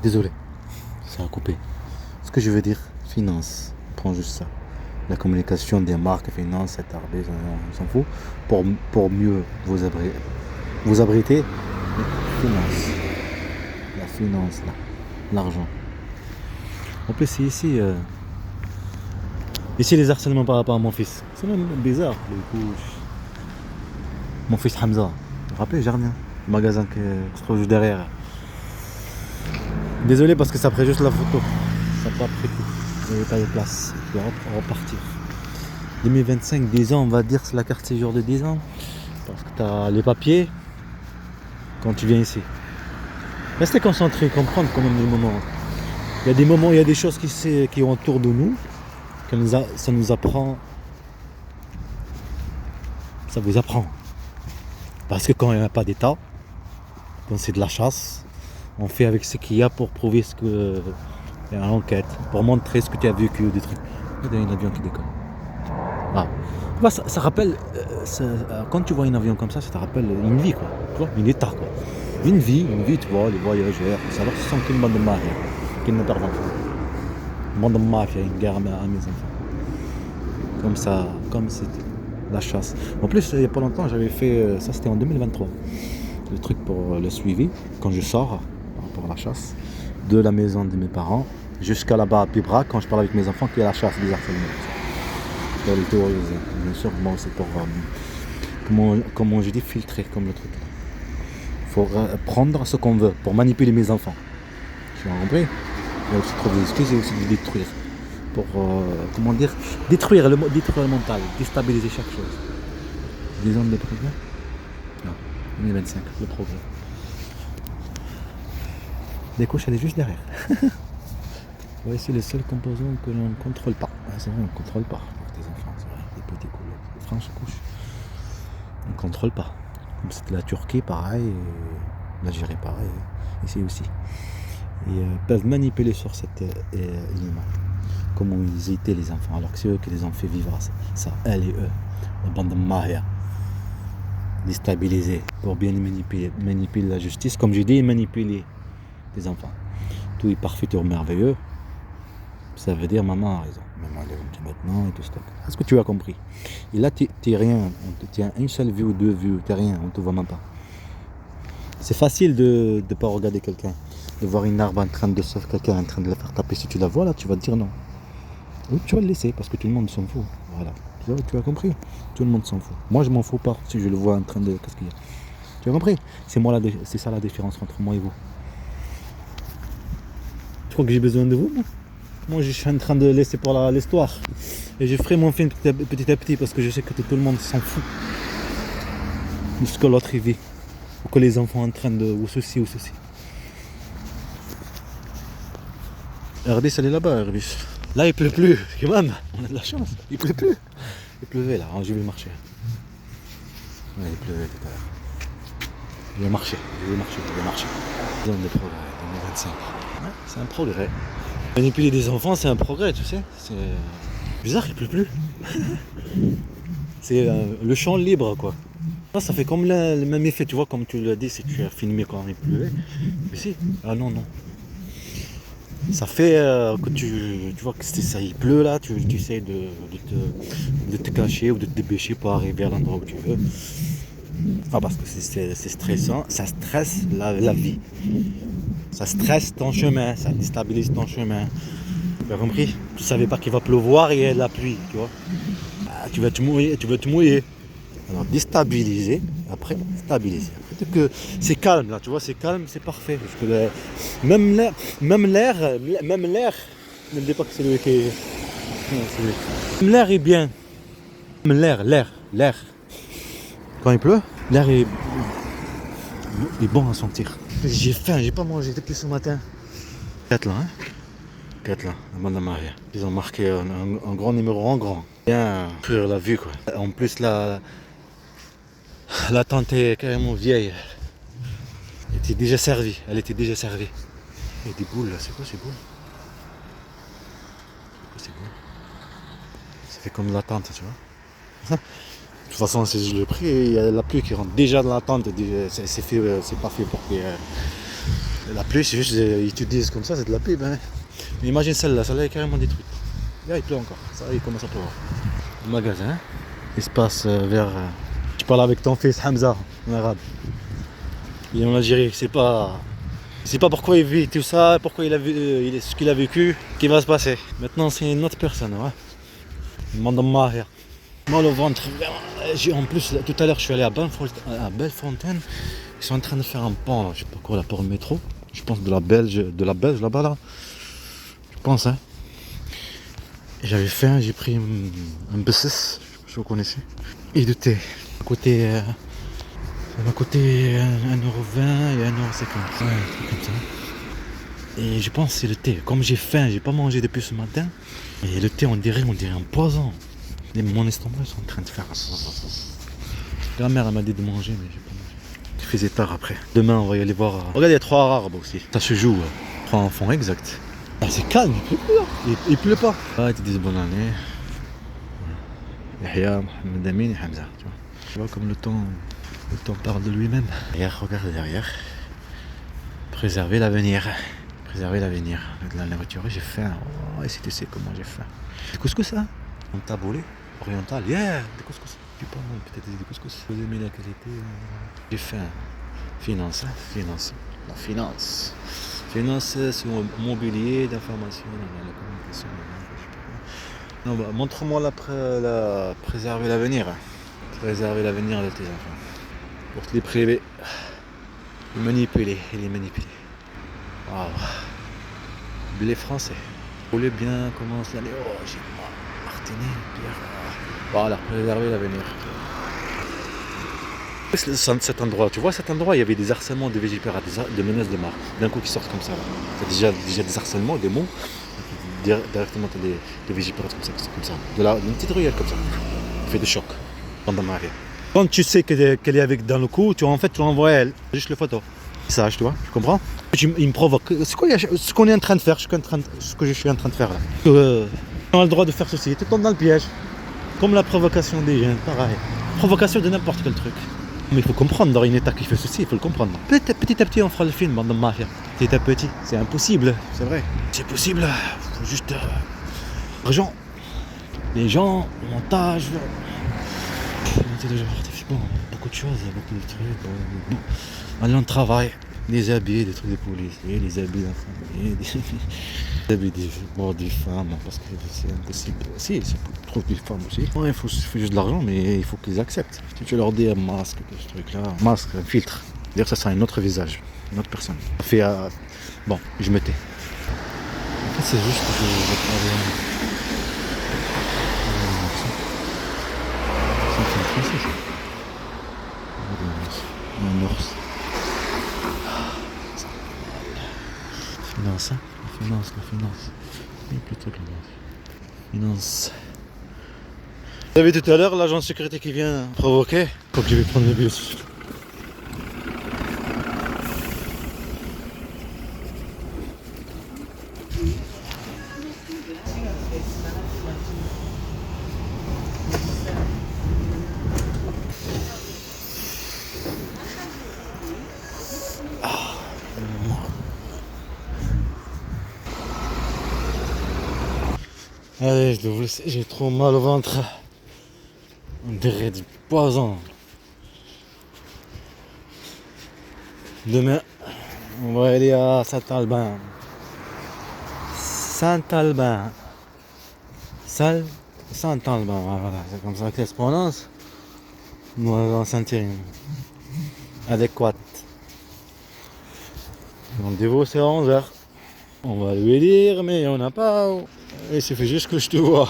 Désolé, ça a coupé. Ce que je veux dire, finance, prends juste ça. La communication des marques, finance, c'est tardé, on s'en fout. Pour mieux vous abriter, finance. La finance, là, l'argent. En plus, c'est ici, ici les harcèlements par rapport à mon fils. C'est même bizarre, du coup. Mon fils Hamza, vous vous rappelez, Jardin, le magasin qui se trouve juste derrière. Désolé parce que ça prend juste la photo. Ça n'a pas pris tout. Il n'y avait pas de place. Je dois repartir. 2025, 10 ans, on va dire c'est la carte séjour de 10 ans. Parce que tu as les papiers quand tu viens ici. Restez concentrés, comprendre quand même les moments. Il y a des moments, il y a des choses qui sont autour de nous. Ça nous apprend. Ça vous apprend. Parce que quand il n'y a pas d'état, quand c'est de la chasse, on fait avec ce qu'il y a pour prouver ce que. Il y a une enquête, pour montrer ce que tu as vécu ou des trucs. Il y a un avion qui décolle. Ah. Ça rappelle, quand tu vois un avion comme ça te rappelle une vie, quoi. Tu vois, une état, quoi. Une vie, tu vois, les voyageurs, ça leur sent qu'une bande de mafia, qui ne perdent pas. Une bande de mafia, une guerre à mes enfants. Comme ça, comme c'était la chasse. En plus, il n'y a pas longtemps, j'avais fait, ça c'était en 2023, le truc pour le suivi, quand je sors, par rapport à la chasse, de la maison de mes parents, jusqu'à là-bas à Pibra, quand je parle avec mes enfants, qu'il y a la chasse des harcèlements. Pour les théoriser, bien sûr, bon, c'est pour, comment je dis, filtrer comme le truc. Il faut prendre ce qu'on veut pour manipuler mes enfants. Tu as compris? Il y a aussi trop d'excuses et aussi de détruire. Pour, comment dire, détruire le mental, déstabiliser chaque chose. 10 ans de progrès? Non, 2025, le progrès. Les couches, elle est juste derrière. Ouais, c'est le seul composant que l'on ne contrôle pas. C'est vrai, on ne contrôle pas pour tes enfants, c'est vrai, les petits couches, les franches couches. On ne contrôle pas. Comme c'était la Turquie, pareil, l'Algérie, pareil, ici aussi. Et peuvent manipuler sur cet élément. Comment ils étaient les enfants, alors que c'est eux qui les ont fait vivre ça, elle et eux. La bande de Mahia. Déstabilisés pour bien manipuler la justice. Comme j'ai dit, manipuler les enfants. Tout est parfait, tout est merveilleux. Ça veut dire maman a raison. Maman elle est gentille maintenant et tout ça. Est-ce que tu as compris? Et là, t'es rien. On te tient une seule vue ou deux vues. T'es rien, on te voit même pas. C'est facile de ne pas regarder quelqu'un. De voir une arbre en train de se faire quelqu'un en train de la faire taper. Si tu la vois là, tu vas te dire non. Ou tu vas le laisser parce que tout le monde s'en fout. Voilà. Tu as compris? Tout le monde s'en fout. Moi, je m'en fous pas si je le vois en train de. Qu'est-ce qu'il y a? Tu as compris? C'est ça la différence entre moi et vous. Tu crois que j'ai besoin de vous, moi? Moi, je suis en train de laisser pour l'histoire. Et je ferai mon film petit à petit parce que je sais que tout le monde s'en fout de ce que l'autre y vit. Ou que les enfants sont en train de. Ou ceci, ou ceci. Regardez, ça est là-bas, Herbis. Là, il pleut plus. Quand même, on a de la chance. Il pleut plus. Il pleuvait là, je vais marcher. Ouais, il pleuvait tout à l'heure. Je vais marcher. Zone de progrès, 2025. Ouais, c'est un progrès. Manipuler des enfants, c'est un progrès, tu sais. C'est bizarre, il pleut plus. C'est le champ libre, quoi. Là, ça fait comme le même effet, tu vois, comme tu l'as dit, si tu as filmé quand il pleuvait. Mais si, ah non. Ça fait que tu vois que ça, il pleut là, tu essaies de te cacher ou de te dépêcher pour arriver à l'endroit où tu veux. Ah, parce que c'est stressant, ça stresse la vie. Ça stresse ton chemin, ça déstabilise ton chemin. Tu as compris? Tu savais pas qu'il va pleuvoir et il y a de la pluie, tu vois. Ah, tu vas te mouiller. Alors déstabiliser, après stabiliser. Après que c'est calme là, tu vois, c'est calme, c'est parfait. Parce que même l'air, ne me dis pas que c'est lui qui est. Non, c'est lui. Même l'air est bien. Même l'air. Quand il pleut, l'air est bon à sentir. J'ai faim, j'ai pas mangé depuis ce matin. 4 là, hein. 4 là, la bande de Maria. Ils ont marqué un grand numéro en grand. Bien sur la vue quoi. En plus la tente est carrément vieille. Elle était déjà servie. Il y a des boules là, c'est quoi ces boules? Ça fait comme la tente, tu vois. De toute façon, si je le pris, il y a la pluie qui rentre déjà dans la tente. C'est pas fait pour qu'il y ait La pluie, c'est juste, ils te disent comme ça, c'est de la pluie. Ben. Mais imagine celle-là est carrément détruite. Là, il pleut encore. Ça, il commence à pleuvoir. Le magasin, il se passe vers. Tu parles avec ton fils Hamza, en arabe. Il est en Algérie, c'est pas pourquoi il vit tout ça, pourquoi il a vu, ce qu'il a vécu, qui va se passer. Maintenant, c'est une autre personne, ouais. Il demande mal au ventre. En plus, là, tout à l'heure, je suis allé à Bellefontaine. Ils sont en train de faire un pont, là, je sais pas quoi, là, pour le métro. Je pense de la Belge là-bas, là. Je pense, hein. Et j'avais faim, j'ai pris un B6, je vous connaissez. Et de thé. À côté, ça m'a coûté 1,20€ et 1,50€. Ouais, un truc comme ça. Et je pense que c'est le thé. Comme j'ai faim, j'ai pas mangé depuis ce matin. Et le thé, on dirait un poison. Et mon estomac, ils sont en train de faire. La mère, elle m'a dit de manger, mais j'ai pas mangé. Il faisait tard après. Demain, on va y aller voir. Regarde, il y a 3 arabes aussi. Ça se joue. 3 enfants, exact. Ah, c'est calme, il pleut plus. Il pleut pas. Ah, ils te disent bonne année. Yahya, Mohamed Amin et Hamza. Tu vois comme le temps parle de lui-même. Derrière, regarde derrière. Préserver l'avenir. Préserver l'avenir. De la nourriture, j'ai faim. Oh, et si tu sais comment j'ai faim. Des couscous, ça. Un taboulé oriental. Yeah, des couscous. Tu parles peut-être des couscous. Vous aimez la qualité. J'ai faim. Finance, hein. Finance. La finance. Finance, c'est mobilier, d'information, la communication. Non, bah, montre-moi la préserver l'avenir. Préserver l'avenir de tes enfants. Pour te les priver. Les manipuler. Waouh. Blé français. Rouler bien, commence l'année. Oh, j'ai mal. Martinet, Pierre. Voilà, préserver l'avenir. Cet endroit, tu vois cet endroit, il y avait des harcèlements de Vigipirate, des menaces de mort, d'un coup qui sortent comme ça. C'est déjà des harcèlements, des mots, directement t'as des Vigipirates comme ça, une petite ruelle comme ça, qui fait des chocs pendant ma vie. Quand tu sais qu'elle est avec dans le coup, tu l'envoies à elle, juste le photo. Ça, tu vois, tu comprends? Il me provoque. C'est quoi ce qu'on est en train de faire, ce que je suis en train de faire là. On a le droit de faire ceci, tu tombes dans le piège. Comme la provocation des jeunes, pareil. Provocation de n'importe quel truc. Mais il faut comprendre, dans une état qui fait ceci, il faut le comprendre. Petit à petit, on fera le film, bande de mafia. Petit à petit, c'est impossible, c'est vrai. C'est possible, il faut juste argent. Les gens, le montage, beaucoup de choses, beaucoup de trucs. Allez, on travaille. Les habits, des trucs de policiers, les habits d'infirmiers, des habits des femmes, parce que c'est impossible. Si, c'est trop des femmes aussi. Ouais, il faut juste de l'argent, mais il faut qu'ils acceptent. Si tu leur dis un masque, ce truc-là, masque, un filtre, d'ailleurs ça sera un autre visage, une autre personne. Bon, je me tais. En fait, c'est juste que je vais travailler un ours. Finance, hein? La finance. Mais plutôt que la finance. Vous avez tout à l'heure l'agent de sécurité qui vient provoquer. Faut que je vais prendre le bus. Allez, je dois vous laisser, j'ai trop mal au ventre. On dirait du poison. Demain, on va aller à Saint-Albin. Saint-Albin, voilà, c'est comme ça que ça se prononce. Moi, on va sentir adéquate. Rendez-vous, c'est à 11h. On va lui dire, mais on n'a pas. Il suffit juste que je te vois.